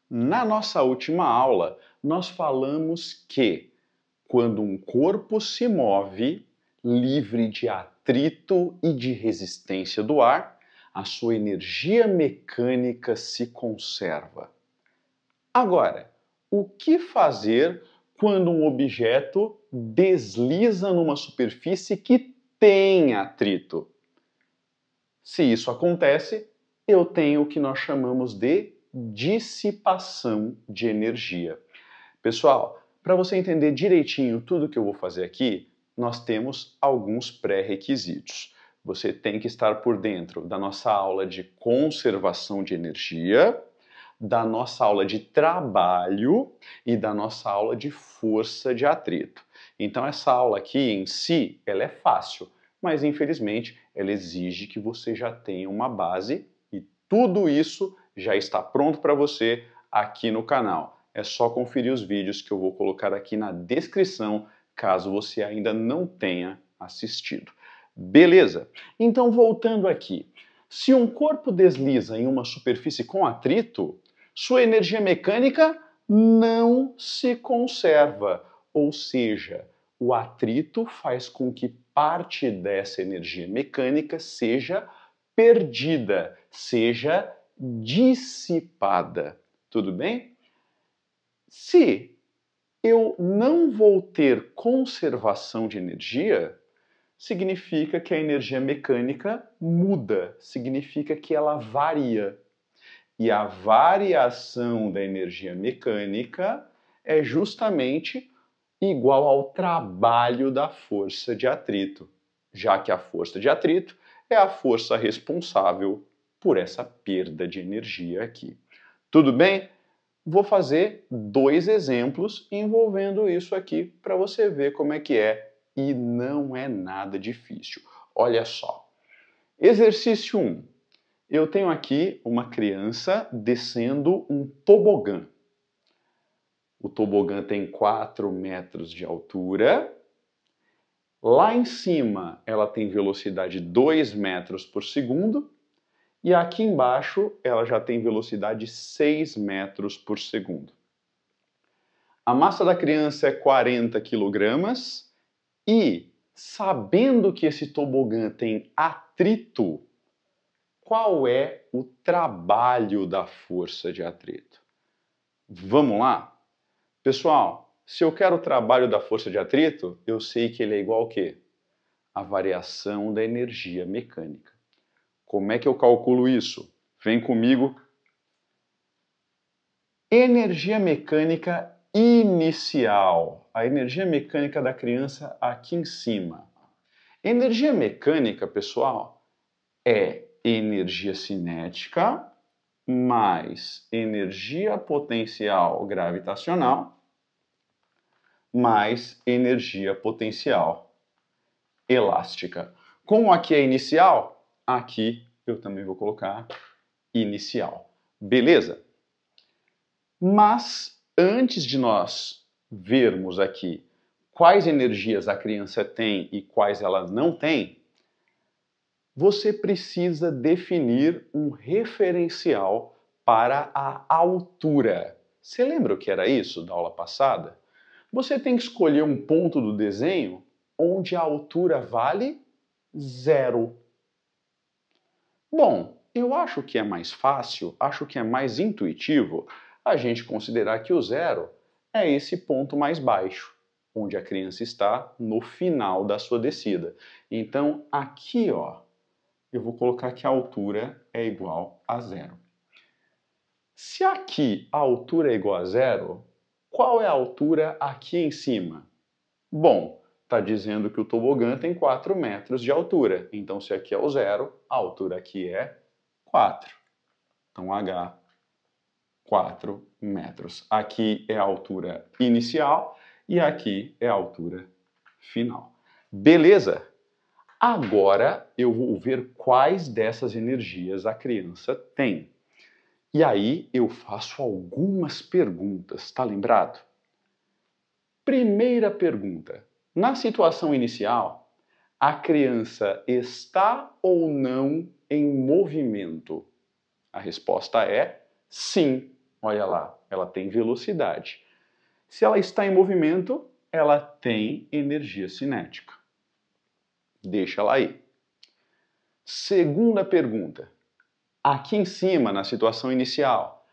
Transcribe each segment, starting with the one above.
Na nossa última aula, nós falamos que quando um corpo se move, livre de atrito e de resistência do ar, a sua energia mecânica se conserva. Agora, o que fazer quando um objeto desliza numa superfície que tem atrito? Se isso acontece, eu tenho o que nós chamamos de dissipação de energia. Pessoal, para você entender direitinho tudo que eu vou fazer aqui, nós temos alguns pré-requisitos. Você tem que estar por dentro da nossa aula de conservação de energia, da nossa aula de trabalho e da nossa aula de força de atrito. Então essa aula aqui em si, ela é fácil, mas infelizmente ela exige que você já tenha uma base e tudo isso já está pronto para você aqui no canal. É só conferir os vídeos que eu vou colocar aqui na descrição, caso você ainda não tenha assistido. Beleza? Então voltando aqui, se um corpo desliza em uma superfície com atrito, sua energia mecânica não se conserva, ou seja, o atrito faz com que parte dessa energia mecânica seja perdida, seja dissipada. Tudo bem? Se eu não vou ter conservação de energia, significa que a energia mecânica muda, significa que ela varia. E a variação da energia mecânica é justamente igual ao trabalho da força de atrito, já que a força de atrito é a força responsável por essa perda de energia aqui. Tudo bem? Vou fazer dois exemplos envolvendo isso aqui para você ver como é que é e não é nada difícil. Olha só. Exercício 1. Eu tenho aqui uma criança descendo um tobogã. O tobogã tem 4 metros de altura. Lá em cima ela tem velocidade 2 metros por segundo. E aqui embaixo ela já tem velocidade 6 metros por segundo. A massa da criança é 40 quilogramas. E, sabendo que esse tobogã tem atrito, qual é o trabalho da força de atrito? Vamos lá? Pessoal, se eu quero o trabalho da força de atrito, eu sei que ele é igual ao quê? A variação da energia mecânica. Como é que eu calculo isso? Vem comigo. Energia mecânica inicial. A energia mecânica da criança aqui em cima. Energia mecânica, pessoal, é energia cinética mais energia potencial gravitacional mais energia potencial elástica. Como aqui é inicial, aqui eu também vou colocar inicial. Beleza? Mas antes de nós vermos aqui quais energias a criança tem e quais ela não tem, você precisa definir um referencial para a altura. Você lembra o que era isso da aula passada? Você tem que escolher um ponto do desenho onde a altura vale 0. Bom, eu acho que é mais fácil, acho que é mais intuitivo a gente considerar que o 0 é esse ponto mais baixo, onde a criança está no final da sua descida. Então, aqui, ó, eu vou colocar que a altura é igual a 0. Se aqui a altura é igual a 0, qual é a altura aqui em cima? Bom, está dizendo que o tobogã tem 4 metros de altura. Então, se aqui é o 0, a altura aqui é 4. Então, H, 4 metros. Aqui é a altura inicial e aqui é a altura final. Beleza? Agora eu vou ver quais dessas energias a criança tem. E aí eu faço algumas perguntas, tá lembrado? Primeira pergunta. Na situação inicial, a criança está ou não em movimento? A resposta é sim. olha lá, ela tem velocidade. Se ela está em movimento, ela tem energia cinética. Deixa ela aí. Segunda pergunta. Aqui em cima, na situação inicial,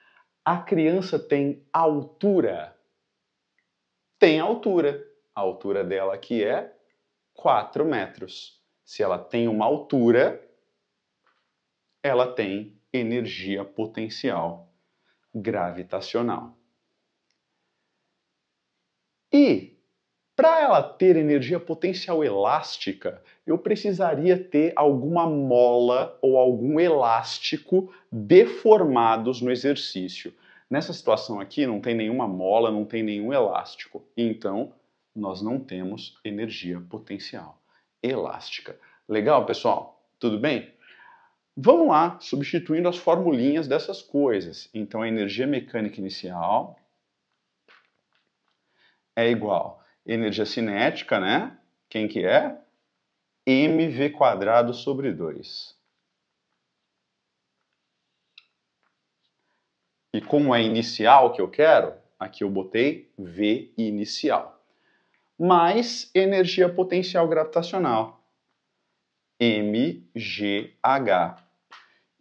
a criança tem altura? Tem altura. A altura dela aqui é 4 metros. Se ela tem uma altura, ela tem energia potencial gravitacional. E para ela ter energia potencial elástica, eu precisaria ter alguma mola ou algum elástico deformados no exercício. Nessa situação aqui não tem nenhuma mola, não tem nenhum elástico. Então, nós não temos energia potencial elástica. Legal, pessoal? Tudo bem? Vamos lá, substituindo as formulinhas dessas coisas. Então, a energia mecânica inicial é igual a energia cinética, né? Quem que é? mv² sobre 2. E como é inicial que eu quero, aqui eu botei V inicial. Mais energia potencial gravitacional, mgh.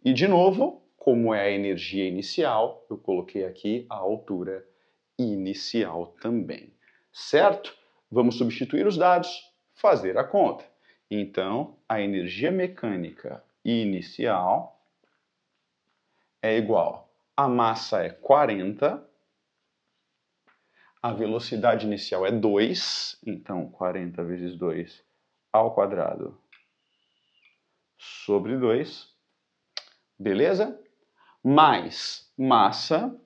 E de novo, como é a energia inicial, eu coloquei aqui a altura inicial também. Certo? Vamos substituir os dados, fazer a conta. Então, a energia mecânica inicial é igual a massa é 40, a velocidade inicial é 2, então 40 vezes 2 ao quadrado sobre 2, beleza? Mais massa,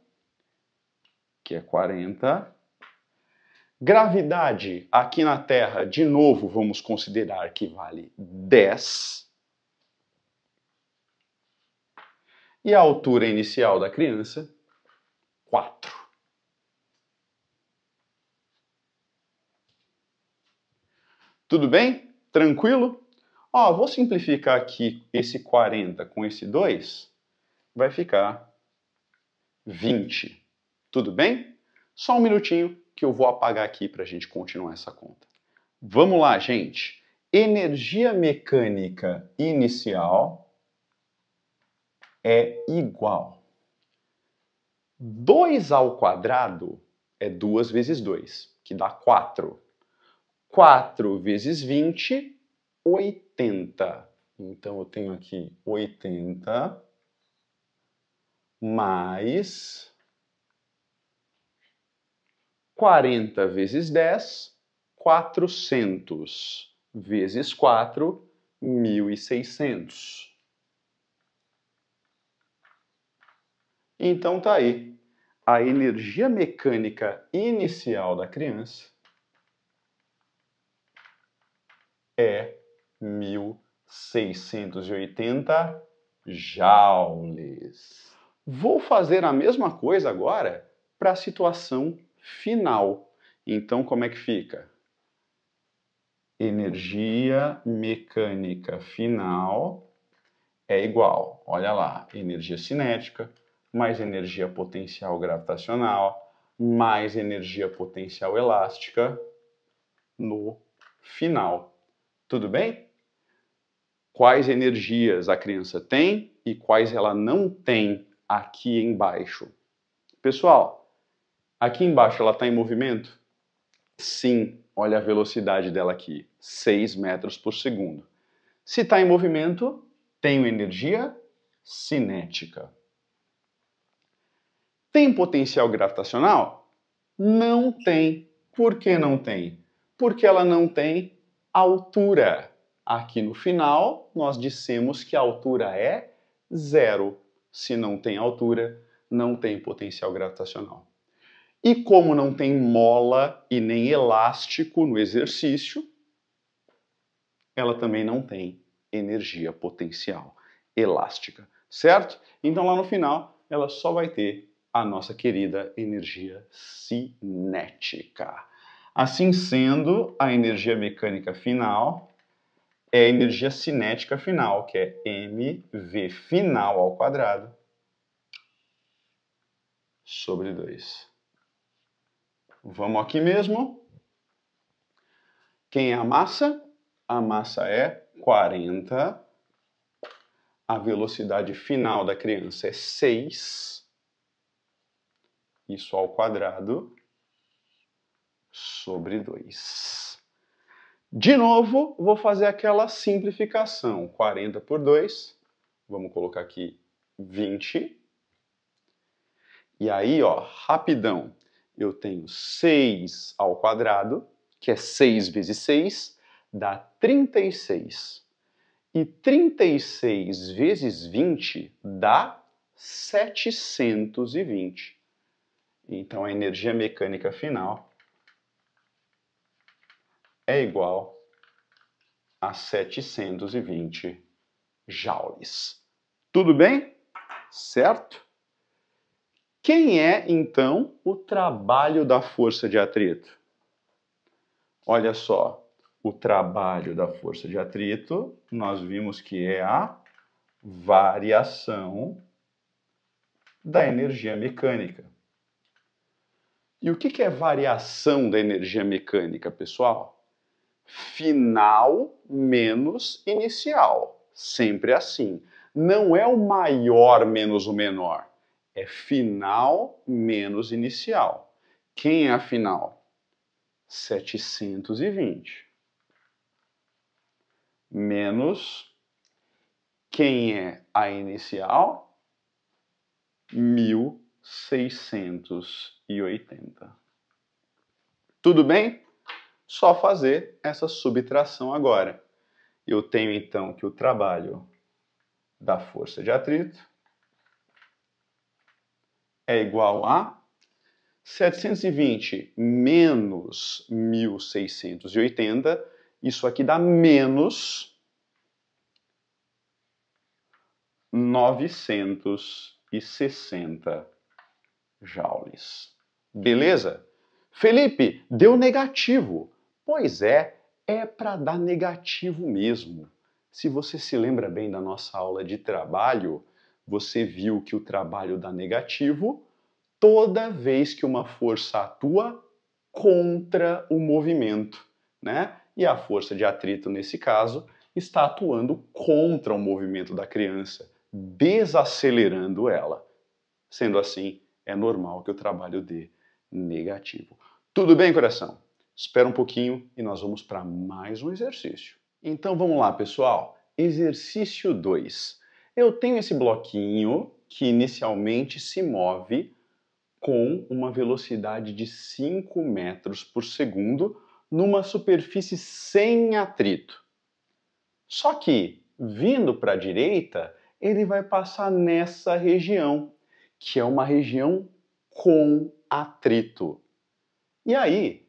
que é 40. Gravidade aqui na Terra, de novo, vamos considerar que vale 10. E a altura inicial da criança, 4. Tudo bem? Tranquilo? Ó, vou simplificar aqui esse 40 com esse 2, vai ficar 20. Tudo bem? Só um minutinho que eu vou apagar aqui para a gente continuar essa conta. Vamos lá, gente. Energia mecânica inicial é igual. 2 ao quadrado é 2 vezes 2, que dá 4. 4 vezes 20, 80. Então eu tenho aqui 80 mais 40 vezes 10, 400 vezes 4, 1.600. Então tá aí. A energia mecânica inicial da criança é 1.680 joules. Vou fazer a mesma coisa agora para a situação final. Então, como é que fica? Energia mecânica final é igual, olha lá, energia cinética mais energia potencial gravitacional mais energia potencial elástica no final. Tudo bem? Quais energias a criança tem e quais ela não tem aqui embaixo? Pessoal, aqui embaixo ela está em movimento? Sim, olha a velocidade dela aqui, 6 metros por segundo. Se está em movimento, tenho energia cinética. Tem potencial gravitacional? Não tem. Por que não tem? Porque ela não tem altura. Aqui no final, nós dissemos que a altura é 0. Se não tem altura, não tem potencial gravitacional. E como não tem mola e nem elástico no exercício, ela também não tem energia potencial elástica, certo? Então lá no final, ela só vai ter a nossa querida energia cinética. Assim sendo, a energia mecânica final é a energia cinética final, que é mv final ao quadrado sobre 2. Vamos aqui mesmo. Quem é a massa? A massa é 40. A velocidade final da criança é 6. Isso ao quadrado sobre 2. De novo, vou fazer aquela simplificação. 40 por 2. Vamos colocar aqui 20. E aí, ó, rapidão. Eu tenho 6 ao quadrado, que é 6 vezes 6, dá 36. E 36 vezes 20 dá 720. Então, a energia mecânica final é igual a 720 joules. Tudo bem? Certo? Quem é, então, o trabalho da força de atrito? Olha só, o trabalho da força de atrito, nós vimos que é a variação da energia mecânica. E o que é variação da energia mecânica, pessoal? Final menos inicial. Sempre assim. Não é o maior menos o menor. É final menos inicial. Quem é a final? 720. Menos quem é a inicial? 1680. Tudo bem? Só fazer essa subtração agora. Eu tenho então que o trabalho da força de atrito é igual a 720 menos 1680. Isso aqui dá menos 960 joules. Beleza? Felipe, deu negativo. Pois é para dar negativo mesmo. Se você se lembra bem da nossa aula de trabalho, você viu que o trabalho dá negativo toda vez que uma força atua contra o movimento, né? E a força de atrito, nesse caso, está atuando contra o movimento da criança, desacelerando ela. Sendo assim, é normal que o trabalho dê negativo. Tudo bem, coração? Espera um pouquinho e nós vamos para mais um exercício. Então vamos lá, pessoal. Exercício 2. Eu tenho esse bloquinho que inicialmente se move com uma velocidade de 5 metros por segundo numa superfície sem atrito. Só que, vindo para a direita, ele vai passar nessa região, que é uma região com atrito. E aí,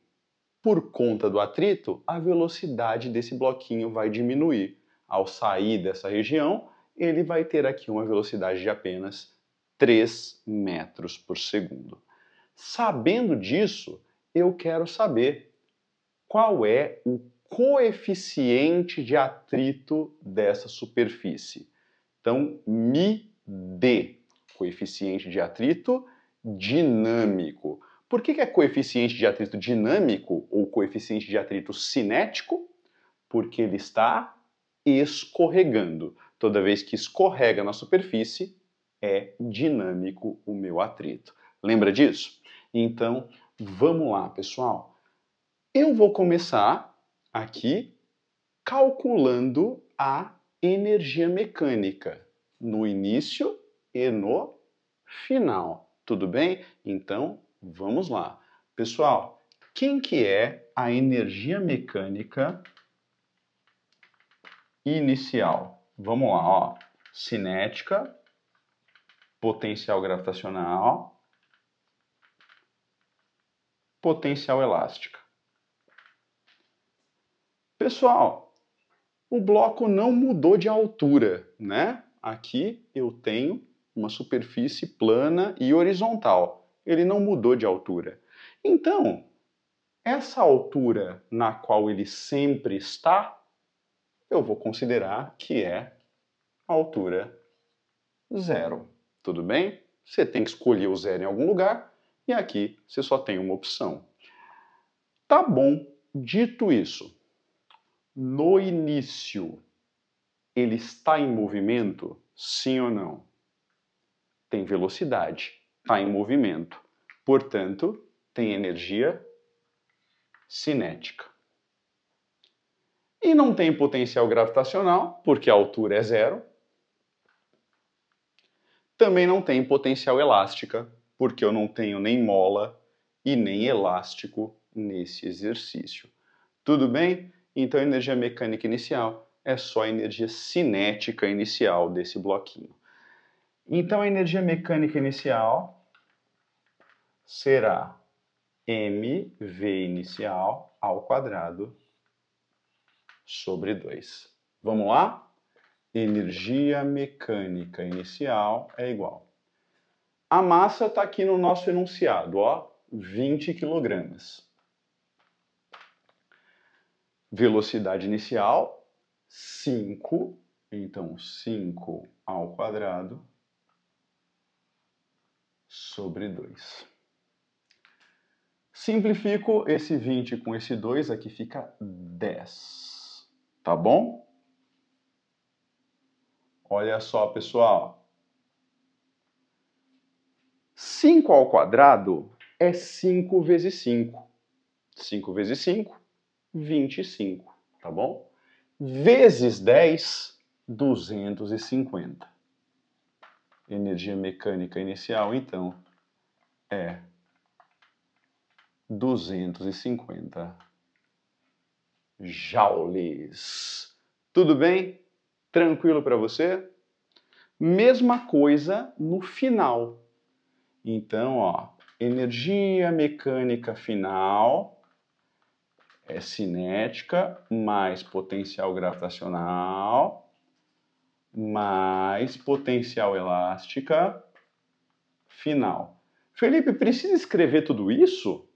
por conta do atrito, a velocidade desse bloquinho vai diminuir. Ao sair dessa região, ele vai ter aqui uma velocidade de apenas 3 metros por segundo. Sabendo disso, eu quero saber qual é o coeficiente de atrito dessa superfície. Então, me dê coeficiente de atrito dinâmico. Por que é coeficiente de atrito dinâmico ou coeficiente de atrito cinético? Porque ele está escorregando. Toda vez que escorrega na superfície, é dinâmico o meu atrito. Lembra disso? Então, vamos lá, pessoal. Eu vou começar aqui calculando a energia mecânica no início e no final. Tudo bem? Então, vamos lá. Pessoal, quem que é a energia mecânica inicial? Vamos lá, ó. Cinética, potencial gravitacional, potencial elástica. Pessoal, o bloco não mudou de altura, né? Aqui eu tenho uma superfície plana e horizontal. Ele não mudou de altura. Então, essa altura na qual ele sempre está, eu vou considerar que é a altura zero. Tudo bem? você tem que escolher o zero em algum lugar, e aqui você só tem uma opção. Tá bom, dito isso, no início, ele está em movimento? Sim ou não? Tem velocidade, está em movimento. Portanto, tem energia cinética. E não tem potencial gravitacional, porque a altura é zero. Também não tem potencial elástica, porque eu não tenho nem mola e nem elástico nesse exercício. Tudo bem? Então a energia mecânica inicial é só a energia cinética inicial desse bloquinho. Então a energia mecânica inicial será mv inicial ao quadrado sobre 2. Vamos lá? Energia mecânica inicial é igual. A massa está aqui no nosso enunciado, ó, 20 kg. Velocidade inicial, 5. Então, 5 ao quadrado sobre 2. Simplifico esse 20 com esse 2, aqui fica 10. Tá bom? Olha só, pessoal. 5 ao quadrado é 5 vezes 5. 5 vezes 5, 25, tá bom? Vezes 10, 250. Energia mecânica inicial, então, é 250 joules. Tudo bem? Tranquilo para você? Mesma coisa no final. Então, ó, energia mecânica final é cinética mais potencial gravitacional mais potencial elástica final. Felipe, precisa escrever tudo isso?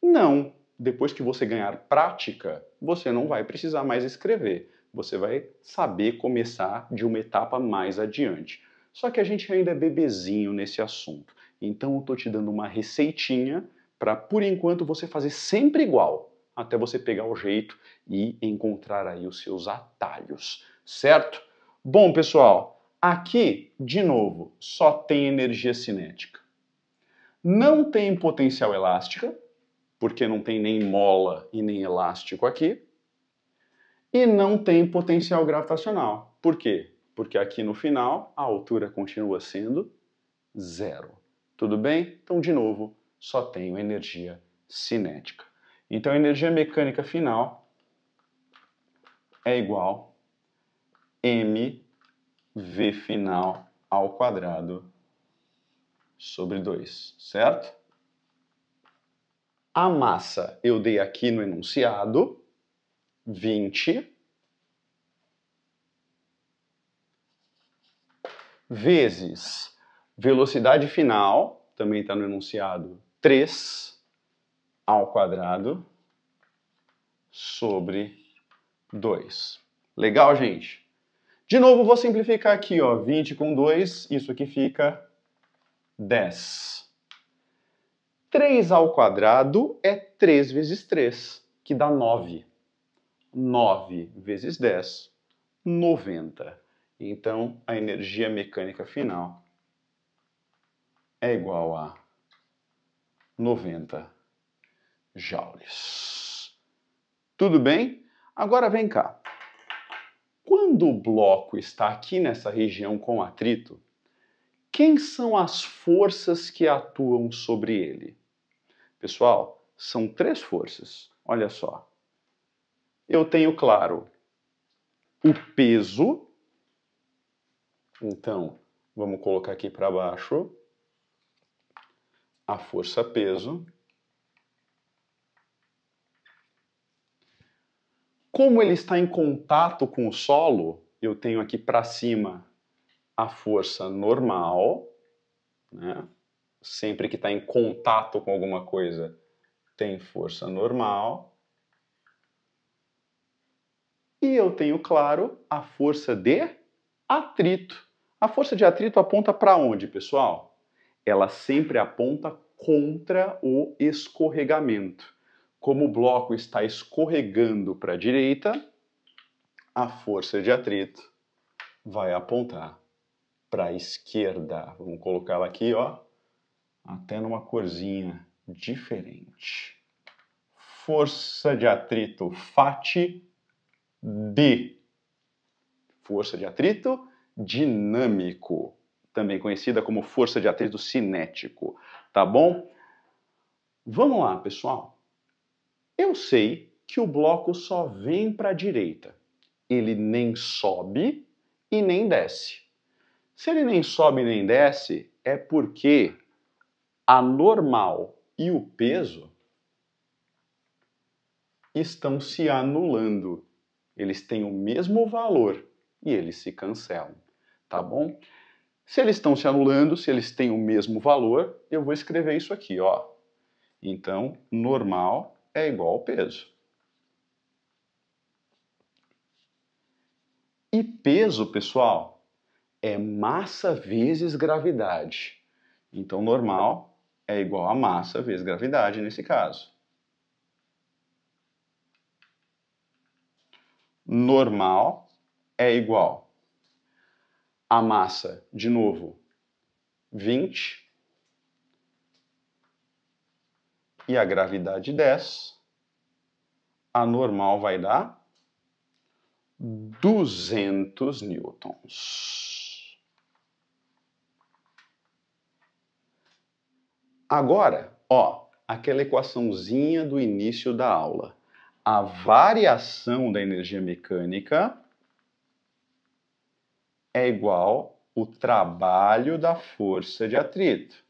Não. Depois que você ganhar prática, você não vai precisar mais escrever. Você vai saber começar de uma etapa mais adiante. Só que a gente ainda é bebezinho nesse assunto. Então eu estou te dando uma receitinha para, por enquanto, você fazer sempre igual, até você pegar o jeito e encontrar aí os seus atalhos, certo? Bom, pessoal, aqui, de novo, só tem energia cinética. Não tem potencial elástica, porque não tem nem mola e nem elástico aqui. E não tem potencial gravitacional. Por quê? Porque aqui no final a altura continua sendo zero. Tudo bem? Então, de novo, só tenho energia cinética. Então, a energia mecânica final é igual a mv final ao quadrado sobre 2, certo? A massa eu dei aqui no enunciado, 20, vezes velocidade final, também está no enunciado, 3 ao quadrado sobre 2. Legal, gente? De novo, vou simplificar aqui, ó, 20 com 2, isso aqui fica 10. 3 ao quadrado é 3 vezes 3, que dá 9. 9 vezes 10, 90. Então, a energia mecânica final é igual a 90 joules. Tudo bem? Agora vem cá. Quando o bloco está aqui nessa região com atrito, quem são as forças que atuam sobre ele? Pessoal, são 3 forças. Olha só. Eu tenho, claro, o peso. Então, vamos colocar aqui para baixo a força peso. Como ele está em contato com o solo, eu tenho aqui para cima a força normal, né? Sempre que está em contato com alguma coisa, tem força normal. E eu tenho, claro, a força de atrito. A força de atrito aponta para onde, pessoal? ela sempre aponta contra o escorregamento. Como o bloco está escorregando para a direita, a força de atrito vai apontar para a esquerda. Vamos colocá-la aqui, ó, até numa corzinha diferente. Força de atrito FAT D. Força de atrito dinâmico, também conhecida como força de atrito cinético, tá bom? Vamos lá, pessoal. Eu sei que o bloco só vem para a direita. Ele nem sobe e nem desce. Se ele nem sobe nem desce, é porque a normal e o peso estão se anulando. Eles têm o mesmo valor e eles se cancelam, tá bom? Se eles estão se anulando, se eles têm o mesmo valor, eu vou escrever isso aqui, ó. Então, normal é igual ao peso. E peso, pessoal, é massa vezes gravidade. Então, normal é igual a massa vezes gravidade nesse caso. Normal é igual a massa, de novo, 20, e a gravidade 10. A normal vai dar 200 newtons. Agora, ó, aquela equaçãozinha do início da aula. A variação da energia mecânica é igual ao trabalho da força de atrito.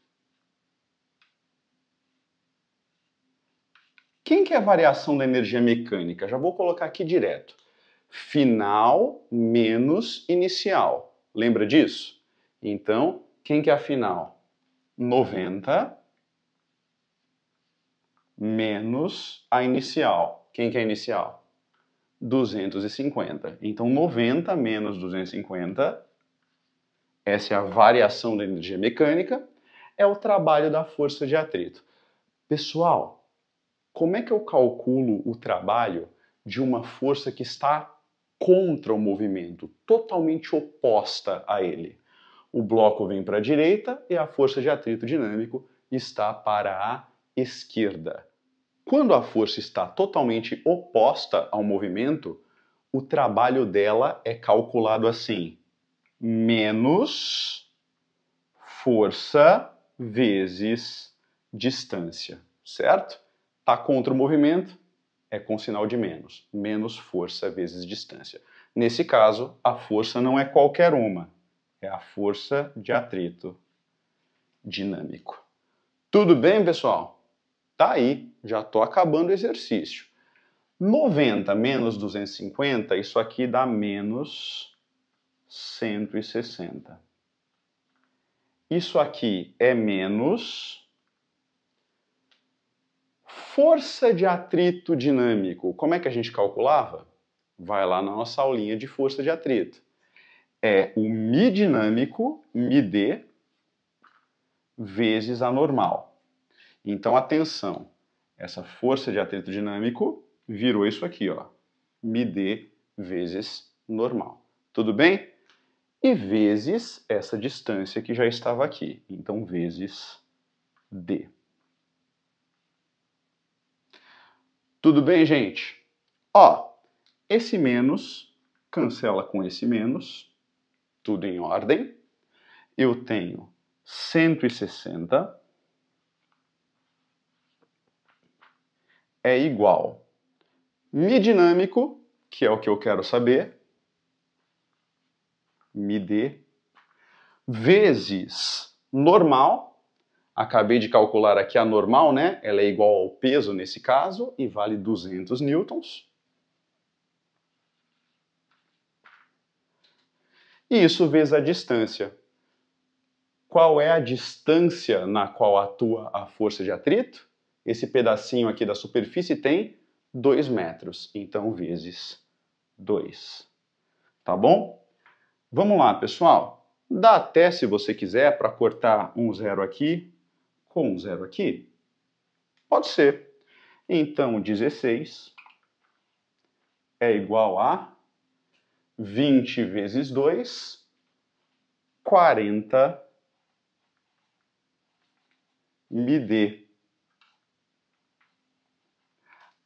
Quem que é a variação da energia mecânica? Já vou colocar aqui direto. Final menos inicial. Lembra disso? Então, quem que é a final? 90 menos a inicial. Quem que é a inicial? 250. Então, 90 menos 250, essa é a variação da energia mecânica, é o trabalho da força de atrito. Pessoal, como é que eu calculo o trabalho de uma força que está contra o movimento, totalmente oposta a ele? O bloco vem para a direita e a força de atrito dinâmico está para a esquerda. Quando a força está totalmente oposta ao movimento, o trabalho dela é calculado assim: menos força vezes distância, certo? Está contra o movimento, é com sinal de menos. Menos força vezes distância. Nesse caso, a força não é qualquer uma, é a força de atrito dinâmico. Tudo bem, pessoal? Tá aí, já estou acabando o exercício. 90 menos 250, isso aqui dá menos 160. Isso aqui é menos força de atrito dinâmico. Como é que a gente calculava? Vai lá na nossa aulinha de força de atrito. É o μ dinâmico, μd, vezes a normal. Então, atenção, essa força de atrito dinâmico virou isso aqui, ó, μd vezes normal. Tudo bem? E vezes essa distância que já estava aqui. Então, vezes d. Tudo bem, gente? Ó, esse menos cancela com esse menos, tudo em ordem. Eu tenho 160 é igual μ dinâmico, que é o que eu quero saber, μd, vezes normal. Acabei de calcular aqui a normal, né? Ela é igual ao peso nesse caso e vale 200 newtons. E isso vezes a distância. Qual é a distância na qual atua a força de atrito? Esse pedacinho aqui da superfície tem 2 metros, então vezes 2. Tá bom? Vamos lá, pessoal. Dá até, se você quiser, para cortar um zero aqui com um zero aqui? Pode ser. Então, 16 é igual a 20 vezes 2, 40 mD.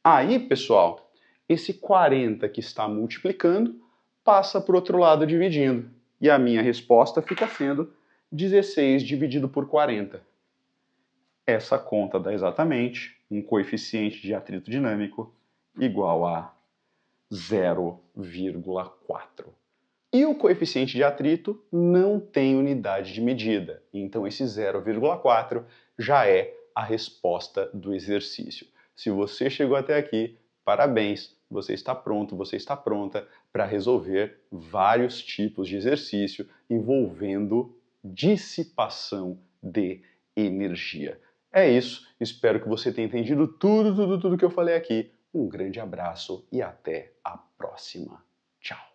Aí, pessoal, esse 40 que está multiplicando passa para o outro lado dividindo. E a minha resposta fica sendo 16 dividido por 40. Essa conta dá exatamente um coeficiente de atrito dinâmico igual a 0,4. E o coeficiente de atrito não tem unidade de medida, então esse 0,4 já é a resposta do exercício. Se você chegou até aqui, parabéns, você está pronto, você está pronta para resolver vários tipos de exercício envolvendo dissipação de energia. É isso, espero que você tenha entendido tudo que eu falei aqui. Um grande abraço e até a próxima. Tchau!